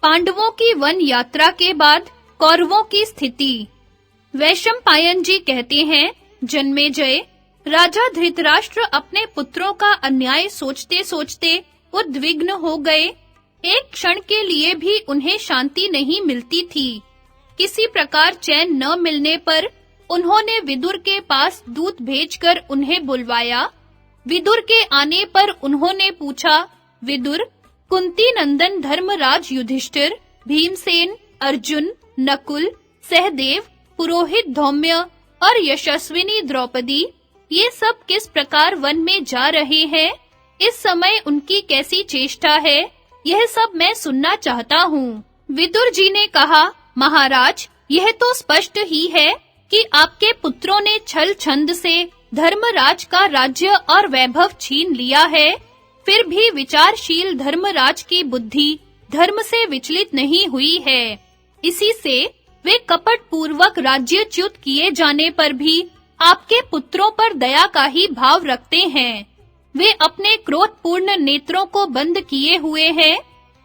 पांडवों की वन यात्रा के बाद कौरवों की स्थिति। वैशंपायन जी कहते हैं, जन्मेजय, राजा धृतराष्ट्र अपने पुत्रों का अन्याय सोचते-सोचते उद्विग्न हो गए। एक क्षण के लिए भी उन्हें शांति नहीं मिलती थी। किसी प्रकार चैन न मिलने पर उन्होंने विदुर के पास दूत भेजकर उन्हें बुलवाया। विदुर के आने पर उन्होंने पूछा, विदुर, कुंती नंदन धर्मराज युधिष्ठिर, भीमसेन, अर्जुन, नकुल, सहदेव, पुरोहित धौम्य और यशस्विनी द्रौपदी, ये सब किस प्रकार वन में जा रहे हैं? इस समय उनकी कैसी चेष्टा है? यह सब मैं सुनना चाहता हूँ। विदुर जी ने कहा, महाराज, यह तो स्पष्ट ही है कि आपके पुत्रों ने छल छंद से धर्मराज का राज्य और वैभव छीन लिया है। फिर भी विचारशील धर्मराज की बुद्धि धर्म से विचलित नहीं हुई है। इसी से वे कपट पूर्वक राज्यच्युत किए जाने पर भी आपके पुत्रों पर दया का ही भाव रखते हैं। वे अपने क्रोधपूर्ण नेत्रों को बंद किए हुए हैं।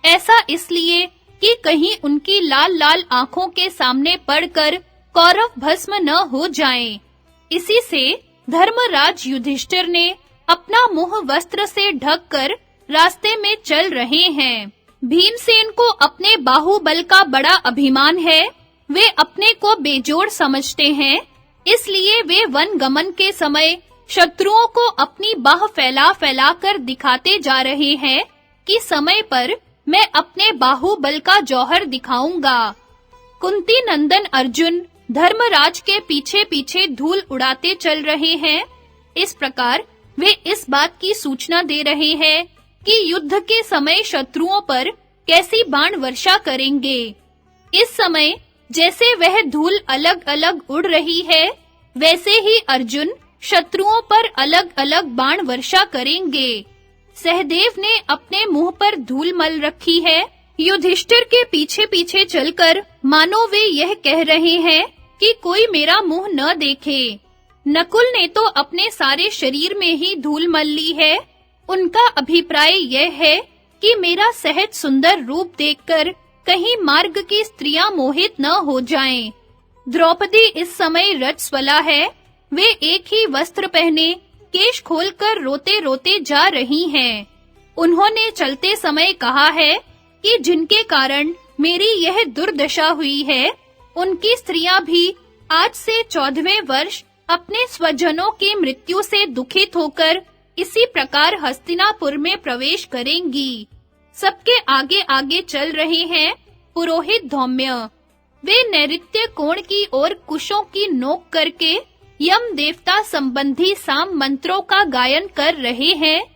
ऐसा इसलिए कि कहीं उनकी लाल-लाल आंखों के सामने पड़कर कौरव भस्म न हो जाएं। इसी से धर्मराज युधिष्ठिर ने अपना मुंह वस्त्र से ढककर रास्ते में चल रहे हैं। भीमसेन को अपने बाहुबल का बड़ा अभिमान है। वे अपने को बेजोड़ समझते हैं, इसलिए वे वन गमन के समय शत्रुओं को अपनी बाह फैला कर दिखाते जा रहे हैं कि समय पर मैं अपने बाहुबल का जौहर दिखाऊंगा। कुंती नंदन अर्जुन धर्मराज के पीछे-पीछे धूल उड़ाते चल रहे हैं। इस प्रकार वे इस बात की सूचना दे रहे हैं कि युद्ध के समय शत्रुओं पर कैसी बाण वर्षा करेंगे। इस समय जैसे वह धूल अलग-अलग उड़ रही है, वैसे ही अर्जुन शत्रुओं पर अलग-अलग बाण वर्षा करेंगे। सहदेव ने अपने मुंह पर धूल मल रखी है। युधिष्ठिर के पीछे-पीछे चलकर मानो वे यह कह रहे हैं कि कोई मेरा मुंह न देखे। नकुल ने तो अपने सारे शरीर में ही धूल मल ली है। उनका अभिप्राय यह है कि मेरा सहज सुंदर रूप देखकर कहीं मार्ग की स्त्रियां मोहित न हो जाएं। द्रौपदी इस समय रजस्वला है। वे एक ही वस्त्र पहने केश खोलकर रोते-रोते जा रही हैं। उन्होंने चलते समय कहा है कि जिनके कारण मेरी यह दुर्दशा हुई है, उनकी स्त्रियां भी आज से 14वें वर्ष अपने स्वजनों की मृत्यु से दुखित होकर इसी प्रकार हस्तिनापुर में प्रवेश करेंगी। सबके आगे-आगे चल रहे हैं पुरोहित धौम्य। वे नैऋत्य कोण की ओर कुशों की नोक करके यम देवता संबंधी साम मंत्रों का गायन कर रहे हैं।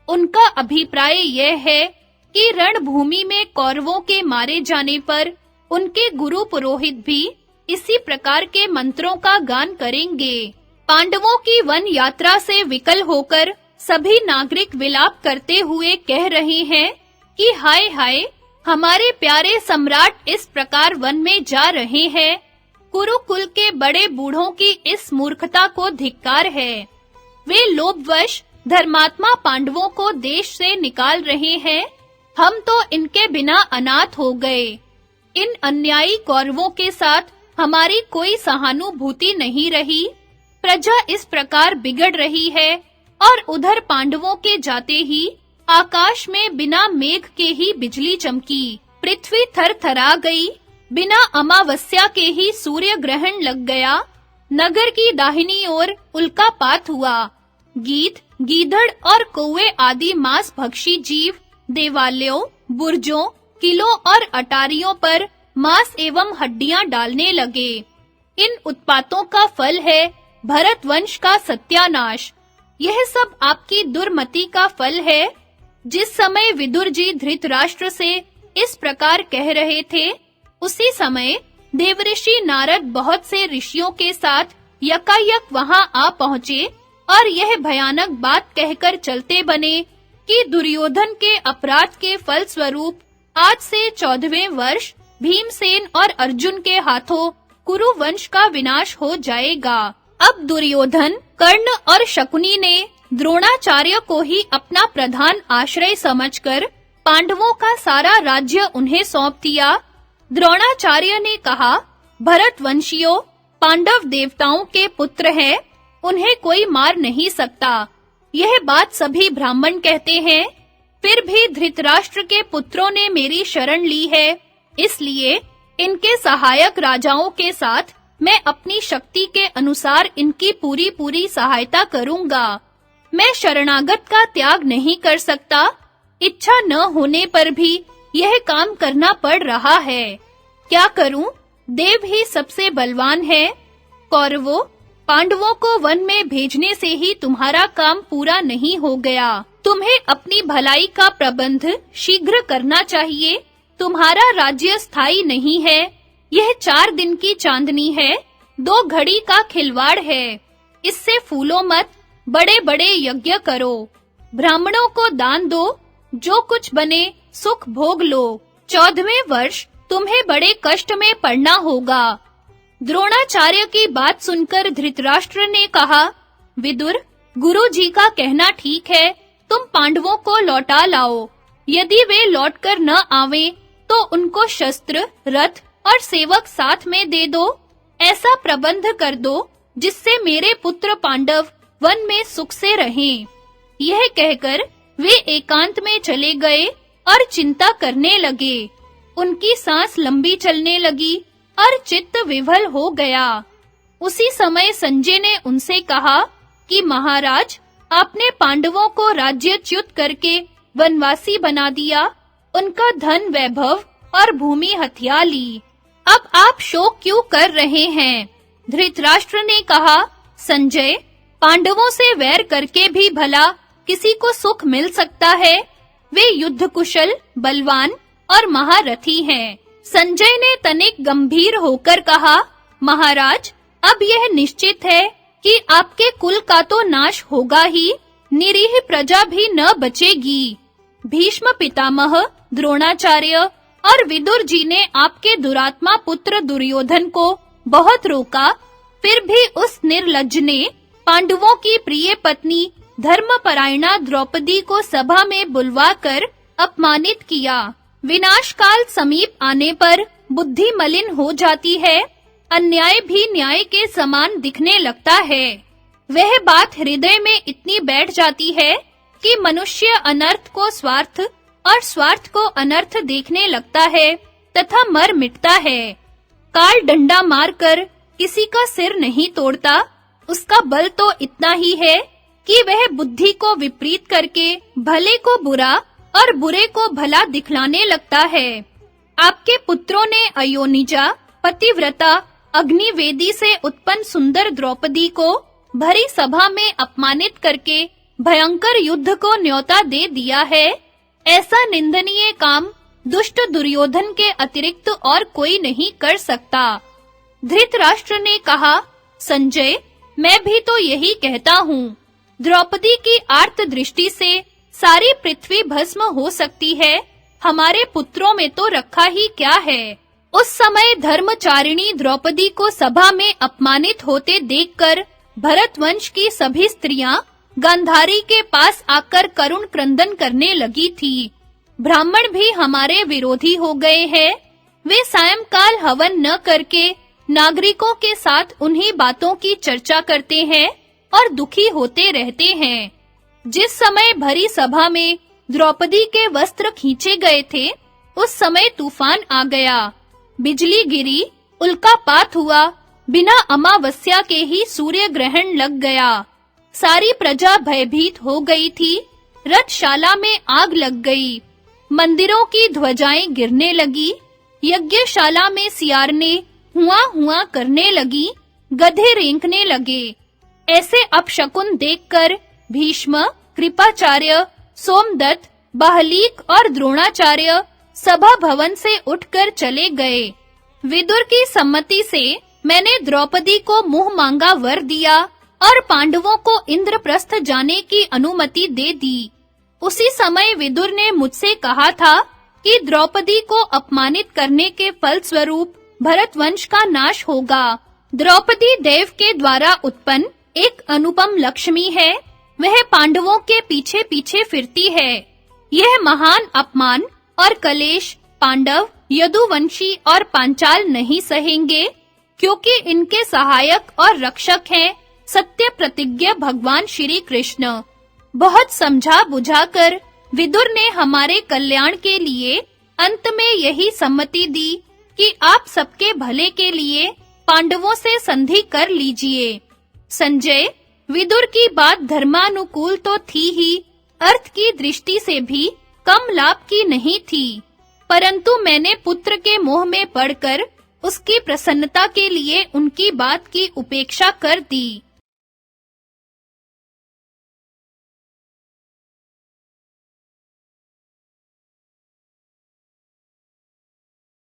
उनका अभिप्राय यह है कि रणभूमि में कौरवों के मारे जाने पर उनके गुरु पुरोहित भी इसी प्रकार के मंत्रों का गान करेंगे। पांडवों की वन यात्रा से विकल होकर सभी नागरिक विलाप करते हुए कह रहे हैं कि हाय हाय, हमारे प्यारे सम्राट इस प्रकार वन में जा रहे हैं। कुरुकुल के बड़े बूढ़ों की इस मूर्खता को धिक्कार है। वे लोभवश धर्मात्मा पांडवों को देश से निकाल रहे हैं। हम तो इनके बिना अनाथ हो गए। इन अन्यायी कौरवों के साथ हमारी कोई सहानुभूति नहीं रही। प्रजा इस प्रकार बिगड़ रही है और उधर पांडवों के जाते ही आकाश में बिना मेघ के ही बिजली चमकी, पृथ्वी थरथरा गई, बिना अमावस्या के ही सूर्य ग्रहण लग गया, नगर की दाहिनी ओर उल्कापात हुआ, गीध, गीदड़ और कौवे आदि मांस भक्षी जीव देवालयों, बुर्जों, किलों और अटारियों पर मांस एवं हड्डियां डालने लगे। इन उत्पातों का फल है भरत वंश का सत्यानाश। यह सब आपकी दुर्मति का फल है। जिस समय विदुर जी धृतराष्ट्र से इस प्रकार कह रहे थे, उसी समय देवऋषि नारद बहुत से ऋषियों के साथ यकायक वहां आ पहुंचे और यह भयानक बात कहकर चलते बने कि दुर्योधन के अपराध के फल स्वरूप आज से 14वें वर्ष भीमसेन और अर्जुन के हाथों कुरु वंश का विनाश हो जाएगा। अब दुर्योधन, कर्ण और शकुनी ने द्रोणाचार्य को ही अपना प्रधान आश्रय समझकर पांडवों का सारा राज्य उन्हें सौंप दिया। द्रोणाचार्य ने कहा, भरतवंशियों, पांडव देवताओं के पुत्र हैं, उन्हें कोई मार नहीं सकता। यह बात सभी ब्राह्मण कहते हैं। फिर भी धृतराष्ट्र के पुत्रों ने मेरी शरण ली है, इसलिए इनके सहायक राजाओं के साथ मैं अपनी शक्ति के अनुसार इनकी पूरी सहायता करूंगा। मैं शरणागत का त्याग नहीं कर सकता। इच्छा न होने पर भी यह काम करना पड़ रहा है। क्या करूं? देव ही सबसे बलवान है। कौरवों, पांडवों को वन में भेजने से ही तुम्हारा काम पूरा नहीं हो गया। तुम्हें अपनी भलाई का प्रबंध शीघ्र करना चाहिए। तुम्हारा राज्य स्थायी नहीं है। यह 4 दिन की चांदनी है, 2 घड़ी का खिलवाड़ है। इससे फूलो मत, बड़े-बड़े यज्ञ करो। ब्राह्मणों को दान दो, जो कुछ बने सुख भोग लो। 14वें वर्ष तुम्हें बड़े कष्ट में पड़ना होगा। द्रोणाचार्य की बात सुनकर धृतराष्ट्र ने कहा, विदुर, गुरु जी का कहना ठीक है, तुम पांडवों को लौटा लाओ। यदि वे लौटकर न आवें, तो उनको शस्त्र, रथ और सेवक साथ में दे दो। ऐसा प्रबंध कर दो जिससे मेरे पुत्र पांडव वन में सुख से रहें। यह कहकर वे एकांत में चले गए और चिंता करने लगे। उनकी सांस लंबी चलने लगी और चित्त विभल हो गया। उसी समय संजय ने उनसे कहा कि महाराज, आपने पांडवों को राज्यच्युत करके वनवासी बना दिया, उनका धन वैभव और भूमि हथिया ली। अब आप शोक क्यों कर रहे हैं? धृतराष्ट्र ने कहा, संजय, पांडवों से वैर करके भी भला किसी को सुख मिल सकता है? वे युद्ध कुशल, बलवान और महारथी हैं। संजय ने तनिक गंभीर होकर कहा, महाराज, अब यह निश्चित है कि आपके कुल का तो नाश होगा ही, निरीह प्रजा भी न बचेगी। भीष्म पितामह, द्रोणाचार्य और विदुर जी ने आपके दुरात्मा पुत्र दुर्योधन को बहुत रोका, फिर भी उस निर्लज्ज ने पांडवों की प्रिय पत्नी धर्मपरायणा द्रौपदी को सभा में बुलवाकर अपमानित किया। विनाश काल समीप आने पर बुद्धि मलिन हो जाती है, अन्याय भी न्याय के समान दिखने लगता है। वह बात हृदय में इतनी बैठ जाती है कि मनुष्य अनर्थ को स्वार्थ और स्वार्थ को अनर्थ देखने लगता है तथा मर मिटता है। काल डंडा मारकर किसी का सिर नहीं तोड़ता, उसका बल तो इतना ही है कि वह बुद्धि को विपरीत करके भले को बुरा और बुरे को भला दिखलाने लगता है। आपके पुत्रों ने अयोनिजा, पतिव्रता, अग्निवेदी से उत्पन्न सुंदर द्रौपदी को भरी सभा में अपमानित करके भयंकर युद्ध को न्योता दे दिया है। ऐसा निंदनीय काम दुष्ट दुर्योधन के अतिरिक्त और कोई नहीं कर सकता। धृतराष्ट्र ने कहा, संजय, मैं भी तो यही कहता हूँ। द्रौपदी की आर्त दृष्टि से सारी पृथ्वी भस्म हो सकती है, हमारे पुत्रों में तो रखा ही क्या है। उस समय धर्मचारिणी द्रौपदी को सभा में अपमानित होते देखकर भरतवंश की सभी स्त्रियां गांधारी के पास आकर करुण क्रंदन करने लगी थी। ब्राह्मण भी हमारे विरोधी हो गए हैं। वे सायंकाल हवन न करके नागरिकों के साथ उन्हीं बातों की चर्चा करते हैं और दुखी होते रहते हैं। जिस समय भरी सभा में द्रौपदी के वस्त्र खींचे गए थे, उस समय तूफान आ गया, बिजली गिरी, उल्कापात हुआ, बिना अमावस्या के ही सूर्य ग्रहण लग गया। सारी प्रजा भयभीत हो गई थी। रथशाला में आग लग गई, मंदिरों की ध्वजाएं गिरने लगी, यज्ञशाला में सियारने हुआ करने लगी, गधे रेंकने लगे। ऐसे अपशकुन देखकर भीष्म, कृपाचार्य, सोमदत्त, बाहलीक और द्रोणाचार्य सभा भवन से उठकर चले गए। विदुर की सम्मति से मैंने द्रौपदी को मुंह मांगा वर दिया और पांडवों को इंद्रप्रस्थ जाने की अनुमति दे दी। उसी समय विदुर ने मुझसे कहा था कि द्रौपदी को अपमानित करने के फलस्वरूप भरतवंश का नाश होगा। द्रौपदी देव के द्वारा उत्पन्न एक अनुपम लक्ष्मी है। वह पांडवों के पीछे-पीछे फिरती है। यह महान अपमान और कलेश पांडव, यदुवंशी और पांचाल नहीं सहेंगे, क्योंकि इनके सहायक और रक्षक हैं सत्य प्रतिज्ञ भगवान श्री कृष्ण। बहुत समझा बुझाकर विदुर ने हमारे कल्याण के लिए अंत में यही सम्मति दी कि आप सबके भले के लिए पांडवों से संधि कर लीजिए। संजय, विदुर की बात धर्मानुकूल तो थी ही, अर्थ की दृष्टि से भी कम लाभ की नहीं थी, परंतु मैंने पुत्र के मोह में पड़कर उसकी प्रसन्नता के लिए उनकी बात की उपेक्षा कर दी।